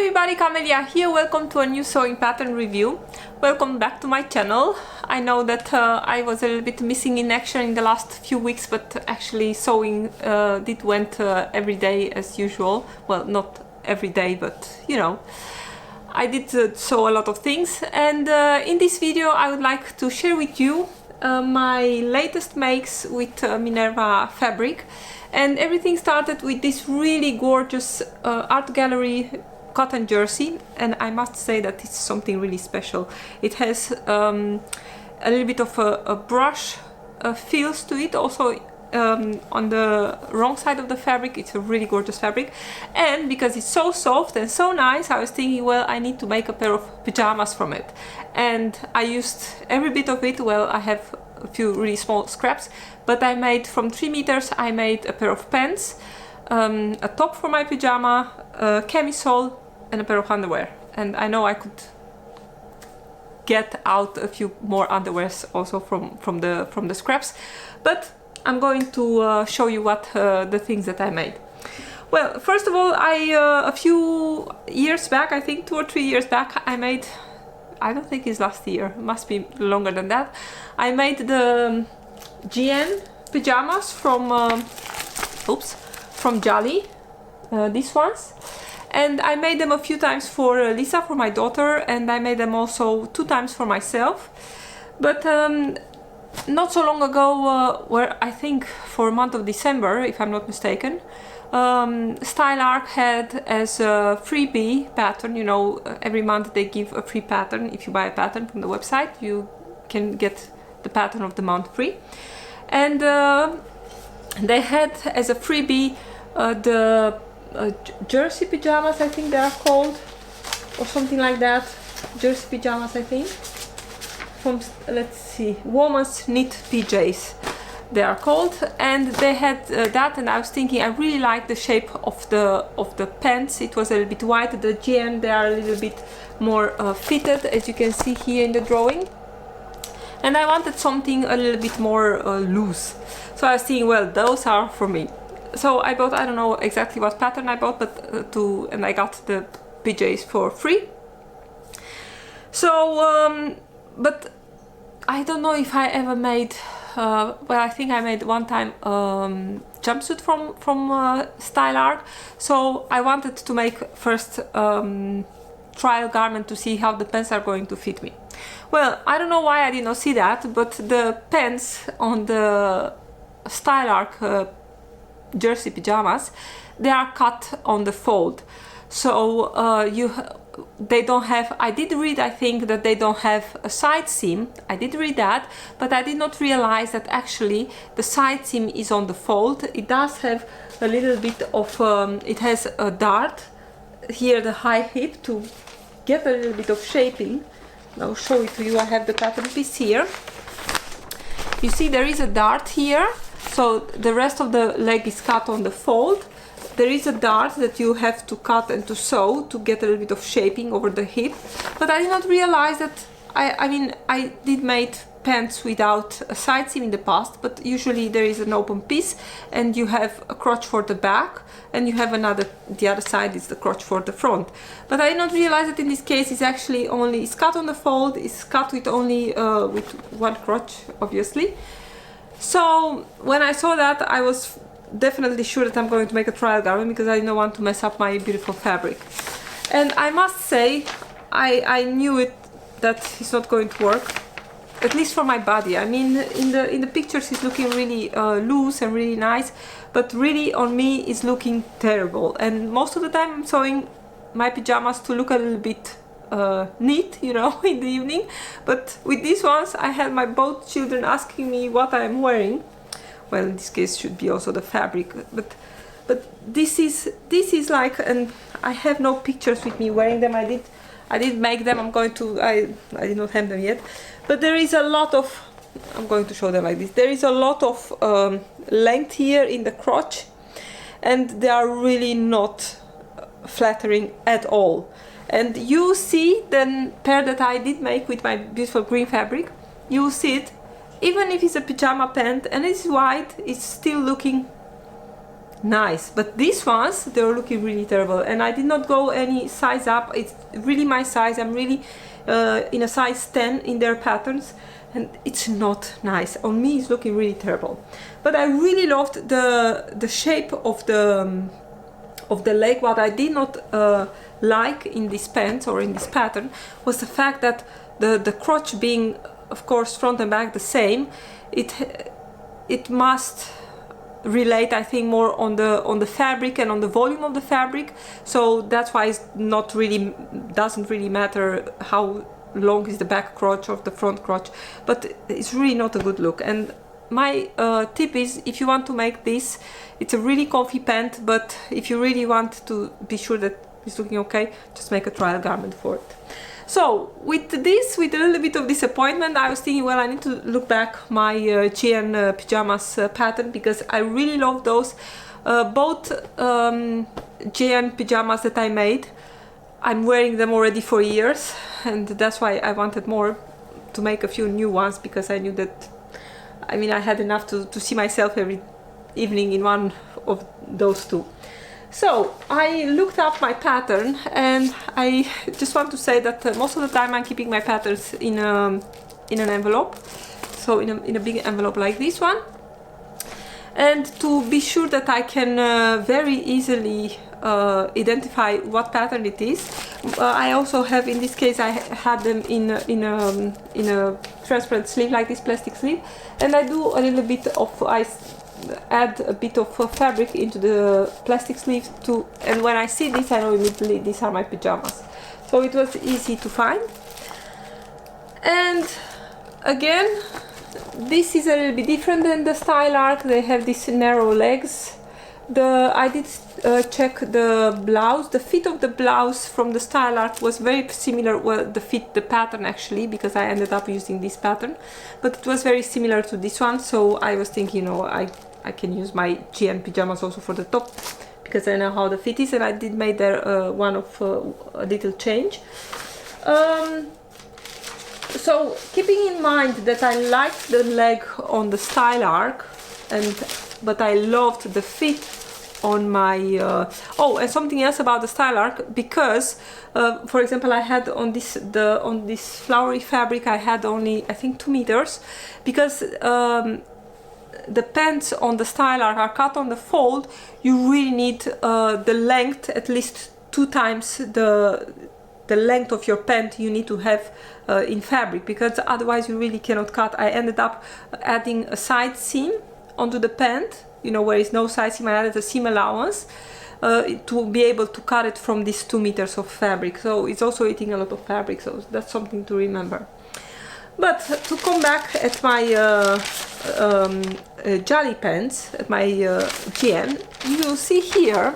everybody, Camelia here. Welcome to a new sewing pattern review. Welcome back to my channel. I know that I was a little bit missing in action in the last few weeks, but actually sewing went every day as usual. Well, not every day, but you know, I did sew a lot of things, and in this video I would like to share with you my latest makes with Minerva fabric. And everything started with this really gorgeous art gallery cotton jersey, and I must say that it's something really special. It has a little bit of a brush feels to it. Also on the wrong side of the fabric, it's a really gorgeous fabric, and because it's so soft and so nice, I was thinking, well, I need to make a pair of pajamas from it, and I used every bit of it. Well, I have a few really small scraps, but I made from 3 meters, I made a pair of pants, a top for my pajama, a camisole, and a pair of underwear. And I know I could get out a few more underwears also from the scraps, but I'm going to show you what the things that I made. Well, first of all, a few years back, I think 2 or 3 years back, I made, I don't think it's last year, it must be longer than that, I made the Jeanne pajamas from Jalie, these ones, and I made them a few times for Lisa, for my daughter, and I made them also 2 times for myself. But not so long ago, where I think for a month of December, if I'm not mistaken, StyleArc had as a freebie pattern. You know, every month they give a free pattern. If you buy a pattern from the website, you can get the pattern of the month free. And they had as a freebie the jersey pajamas, I think they are called, or something like that. Jersey pajamas, I think. From, let's see, women's knit PJs they are called, and they had that, and I was thinking I really like the shape of the pants. It was a little bit wide. The GM, they are a little bit more fitted, as you can see here in the drawing, and I wanted something a little bit more loose. So I was thinking, well, those are for me. So I bought, I don't know exactly what pattern I bought, but and I got the PJs for free. So but I don't know if I ever made, well, I think I made one time jumpsuit from StyleArc. So I wanted to make first trial garment to see how the pants are going to fit me. Well, I don't know why I did not see that, but the pants on the StyleArc jersey pajamas, they are cut on the fold. So they don't have, I did read, I think, that they don't have a side seam. I did read that, but I did not realize that actually the side seam is on the fold. It does have a little bit of, it has a dart here, the high hip, to get a little bit of shaping. I'll show it to you. I have the pattern piece here. You see there is a dart here, so the rest of the leg is cut on the fold. There is a dart that you have to cut and to sew to get a little bit of shaping over the hip. But I did not realize that, I mean, I did make pants without a side seam in the past, but usually there is an open piece and you have a crotch for the back, and you have another, the other side is the crotch for the front. But I did not realize that in this case it's actually only, it's cut on the fold, it's cut with only with one crotch, obviously. So when I saw that, I was definitely sure that I'm going to make a trial garment, because I don't want to mess up my beautiful fabric. And I must say, I knew it that it's not going to work, at least for my body. I mean, in the pictures it's looking really loose and really nice, but really on me it's looking terrible. And most of the time I'm sewing my pajamas to look a little bit neat, you know, in the evening. But with these ones, I had my both children asking me what I'm wearing. Well, in this case should be also the fabric, but this is like, and I have no pictures with me wearing them. I did make them. I'm going to, I did not have them yet, but there is a lot of, I'm going to show them like this. There is a lot of length here in the crotch, and they are really not flattering at all. And you see the pair that I did make with my beautiful green fabric, you see it. Even if it's a pajama pant and it's white, it's still looking nice, but these ones, they're looking really terrible, and I did not go any size up. It's really my size. I'm really in a size 10 in their patterns, and it's not nice. On me it's looking really terrible. But I really loved the shape of the leg. What I did not like in this pants or in this pattern was the fact that the crotch being, of course, front and back the same, it must relate, I think, more on the fabric and on the volume of the fabric. So that's why it's not really, doesn't really matter how long is the back crotch or the front crotch, but it's really not a good look. And my tip is, if you want to make this, it's a really comfy pant, but if you really want to be sure that it's looking okay, just make a trial garment for it. So with this, with a little bit of disappointment, I was thinking, well, I need to look back my Jeanne pajamas pattern, because I really love those. Both Jeanne pajamas that I made, I'm wearing them already for years, and that's why I wanted more to make a few new ones, because I knew that, I mean, I had enough to see myself every evening in one of those two. So I looked up my pattern, and I just want to say that most of the time I'm keeping my patterns in an envelope, so in a big envelope like this one, and to be sure that I can very easily identify what pattern it is. I also have, in this case, I had them in a transparent sleeve, like this plastic sleeve, and I do a little bit of, I add a bit of fabric into the plastic sleeves too, and when I see this, I know immediately these are my pajamas. So it was easy to find. And again, this is a little bit different than the StyleArc. They have these narrow legs. I did check the blouse. The fit of the blouse from the StyleArc was very similar, well, the pattern actually, because I ended up using this pattern, but it was very similar to this one. So I was thinking, you know, I can use my Jeanne pajamas also for the top, because I know how the fit is, and I did make there one of a little change. So keeping in mind that I liked the leg on the StyleArc, but I loved the fit on my oh, and something else about the StyleArc, because for example, I had on this flowery fabric, I had only, I think, 2 meters, because the pants on the StyleArc are cut on the fold. You really need the length, at least 2 times the length of your pant you need to have in fabric, because otherwise you really cannot cut. I ended up adding a side seam onto the pant, you know, where is no side seam. I added a seam allowance to be able to cut it from these 2 meters of fabric. So it's also eating a lot of fabric, so that's something to remember. But to come back at my Jalie pants, at my Jeanne, you will see here,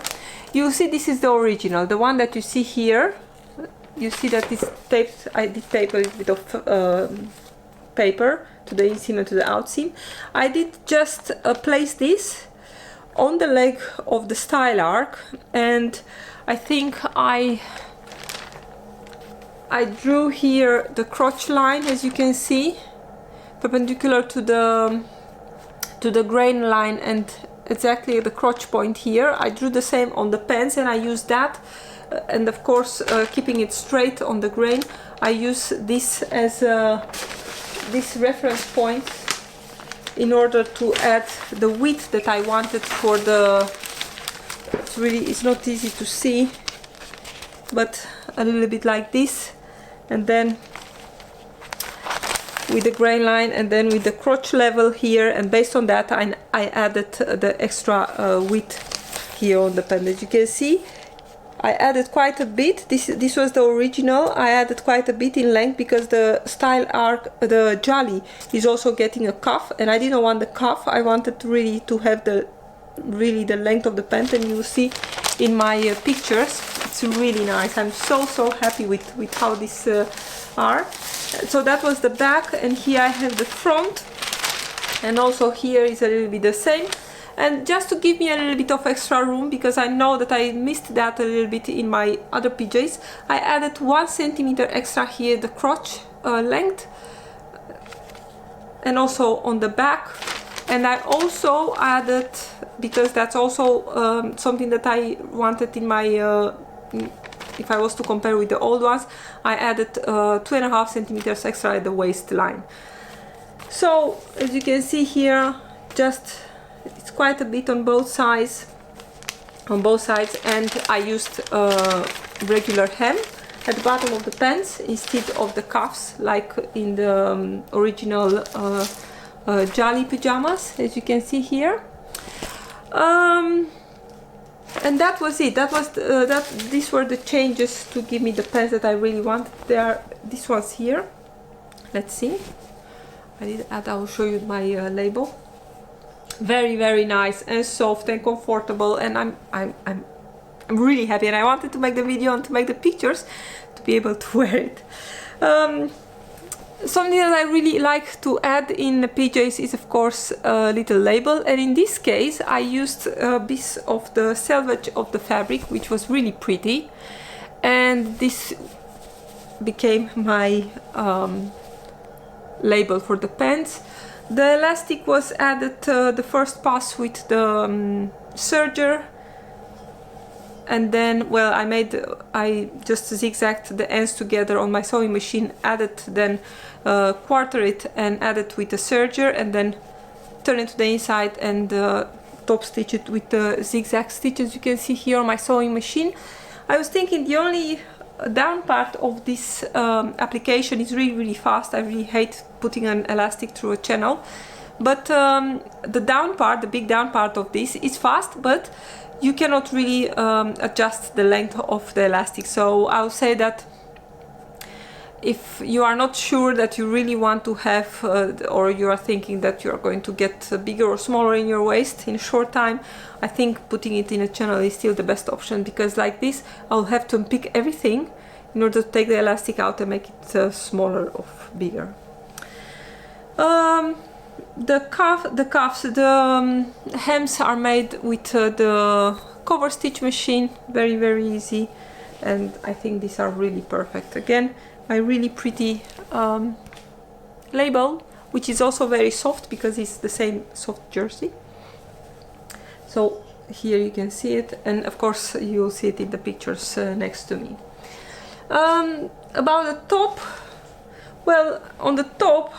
you will see this is the original, the one that you see here. You see that it's taped. I did tape a little bit of paper to the inseam and to the outseam. I did just place this on the leg of the StyleArc, and I think I drew here the crotch line, as you can see, perpendicular to the grain line, and exactly the crotch point here. I drew the same on the pants, and I used that. And of course, keeping it straight on the grain, I use this as this reference point in order to add the width that I wanted for the. It's not easy to see, but a little bit like this, and then with the grain line, and then with the crotch level here, and based on that, I added the extra width here on the pant. As you can see, I added quite a bit. This was the original. I added quite a bit in length, because the StyleArc, the Jalie, is also getting a cuff, and I didn't want the cuff. I wanted really to have the length of the pant, and you will see in my pictures, it's really nice. I'm so happy with how these are. So that was the back, and here I have the front, and also here is a little bit the same. And just to give me a little bit of extra room, because I know that I missed that a little bit in my other PJs, I added 1 centimeter extra here, the crotch length, and also on the back. And I also added, because that's also something that I wanted in my, if I was to compare with the old ones, I added 2.5 centimeters extra at the waistline. So as you can see here, just it's quite a bit on both sides, and I used regular hem at the bottom of the pants instead of the cuffs like in the original Jalie pajamas, as you can see here. And that was it. These were the changes to give me the pants that I really wanted. There are these ones here. Let's see. I will show you my label. Very, very nice and soft and comfortable, and I'm really happy, and I wanted to make the video and to make the pictures to be able to wear it. Something that I really like to add in the PJs is of course a little label, and in this case I used a piece of the selvage of the fabric, which was really pretty, and this became my label for the pants. The elastic was added the first pass with the serger, and then, well, I just zigzagged the ends together on my sewing machine, added then quarter it and added with the serger, and then turn it to the inside and top stitch it with the zigzag stitches you can see here on my sewing machine. I was thinking the only down part of this application is really fast. I really hate putting an elastic through a channel, but the down part, the big down part of this is fast, but you cannot really adjust the length of the elastic. So I'll say that if you are not sure that you really want to have or you are thinking that you are going to get bigger or smaller in your waist in a short time, I think putting it in a channel is still the best option, because like this I'll have to unpick everything in order to take the elastic out and make it smaller or bigger. The hems are made with the cover stitch machine, very easy, and I think these are really perfect. Again, my really pretty label, which is also very soft because it's the same soft jersey. So here you can see it, and of course you'll see it in the pictures next to me. About the top, well, on the top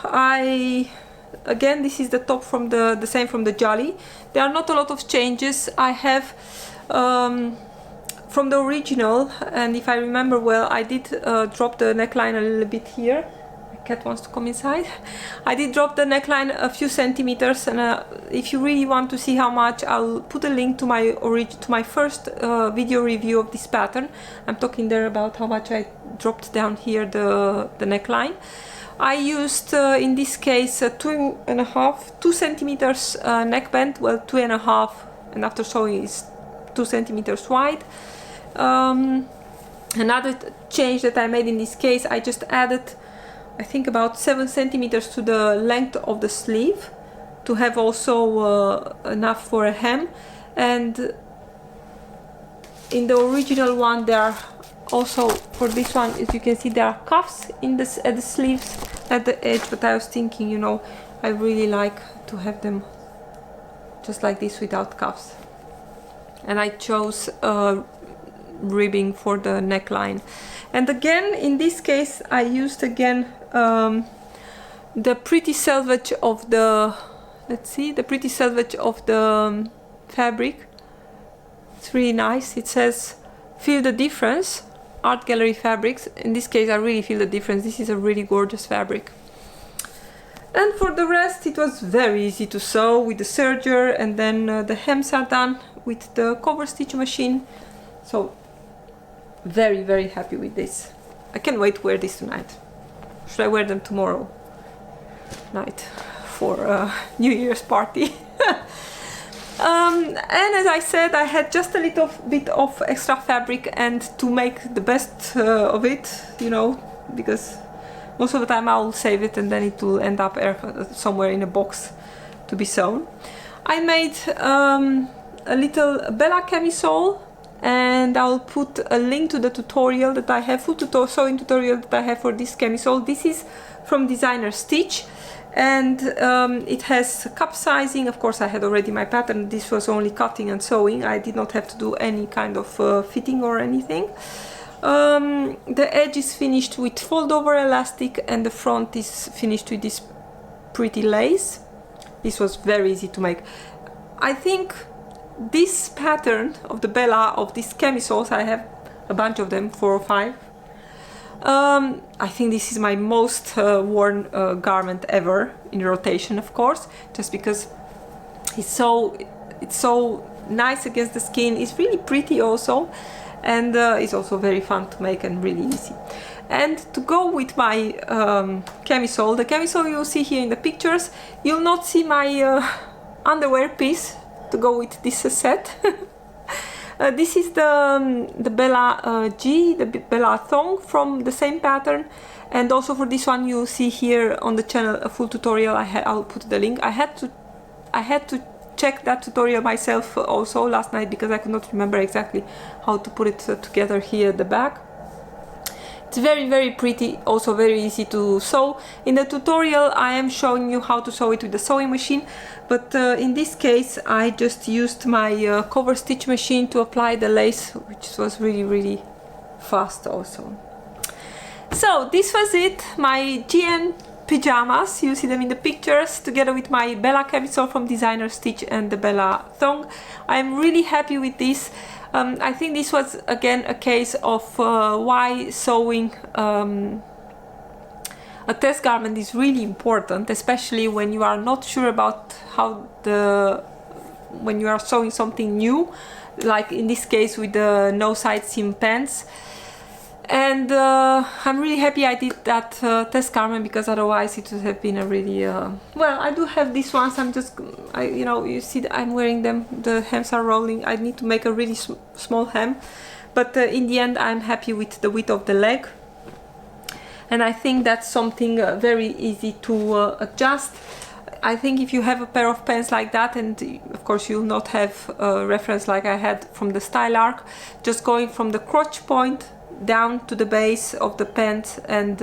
again, this is the top from the same from the Jalie. There are not a lot of changes. I have from the original, and if I remember well, I did drop the neckline a little bit here. My cat wants to come inside. I did drop the neckline a few centimeters, and if you really want to see how much, I'll put a link to my first video review of this pattern. I'm talking there about how much I dropped down here the neckline. I used in this case 2 centimeters neckband, well 2.5, and after sewing is 2 centimeters wide. Another change that I made in this case, I just added, I think, about 7 centimeters to the length of the sleeve to have also enough for a hem. And in the original one, there are also, for this one, as you can see, there are cuffs in this at the sleeves, at the edge, but I was thinking, you know, I really like to have them just like this without cuffs, and I chose ribbing for the neckline. And again, in this case, I used again the pretty selvage of the, let's see, the pretty selvage of the fabric. It's really nice. It says feel the difference, Art Gallery fabrics. In this case I really feel the difference. This is a really gorgeous fabric. And for the rest, it was very easy to sew with the serger, and then the hems are done with the cover stitch machine. So very happy with this. I can't wait to wear this tonight. Should I wear them tomorrow night for a New Year's party? And as I said, I had just a little bit of extra fabric, and to make the best of it, you know, because most of the time I will save it and then it will end up somewhere in a box to be sewn. I made a little Bella camisole, and I'll put a link to the tutorial that I have, full sewing tutorial that I have for this camisole. This is from Designer Stitch, and it has cup sizing. Of course, I had already my pattern. This was only cutting and sewing. I did not have to do any kind of fitting or anything. The edge is finished with fold over elastic, and the front is finished with this pretty lace. This was very easy to make. I think this pattern of the Bella, of these camisoles, I have a bunch of them, 4 or 5. I think this is my most worn garment ever, in rotation of course, just because it's so nice against the skin. It's really pretty also, and it's also very fun to make and really easy. And to go with my camisole, the camisole you'll see here in the pictures, you'll not see my underwear piece to go with this set. This is the Bella G, the Bella thong from the same pattern, and also for this one you'll see here on the channel a full tutorial. I'll put the link. I had to check that tutorial myself also last night because I could not remember exactly how to put it together here at the back. It's very, very pretty, also very easy to sew. In the tutorial I am showing you how to sew it with the sewing machine, but in this case I just used my cover stitch machine to apply the lace, which was really, really fast also. So this was it, my Jeanne pyjamas. You see them in the pictures together with my Bella camisole from Designer Stitch and the Bella thong. I'm really happy with this. I think this was again a case of why sewing a test garment is really important, especially when you are not sure about when you are sewing something new, like in this case with the no side seam pants. And I'm really happy I did that test garment, because otherwise it would have been a really well, I do have these ones. You know, you see that I'm wearing them, the hems are rolling. I need to make a really small hem, but in the end I'm happy with the width of the leg, and I think that's something very easy to adjust. I think if you have a pair of pants like that, and of course you'll not have a reference like I had from the StyleArc, just going from the crotch point down to the base of the pants and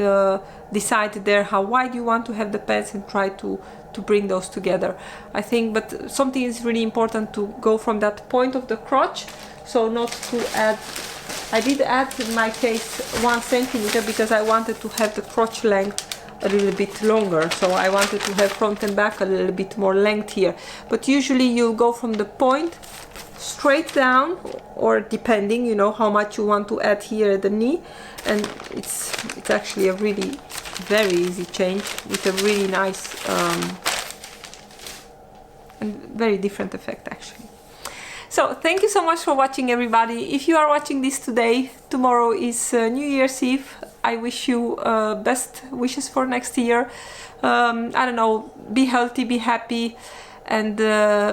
decide there how wide you want to have the pants and try to bring those together. I think, but something is really important to go from that point of the crotch, so not to add. I did add in my case 1 centimeter because I wanted to have the crotch length a little bit longer, so I wanted to have front and back a little bit more length here. But usually you'll go from the point straight down, or depending, you know, how much you want to add here at the knee, and it's actually a really very easy change with a really nice and very different effect actually. So thank you so much for watching, everybody. If you are watching this today, tomorrow is New Year's Eve. I wish you best wishes for next year. I don't know, be healthy, be happy, and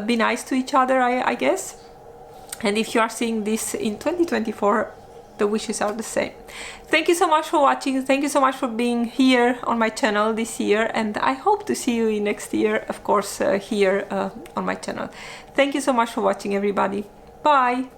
be nice to each other, I guess. And if you are seeing this in 2024, the wishes are the same. Thank you so much for watching. Thank you so much for being here on my channel this year, and I hope to see you in next year, of course, here on my channel. Thank you so much for watching, everybody. Bye!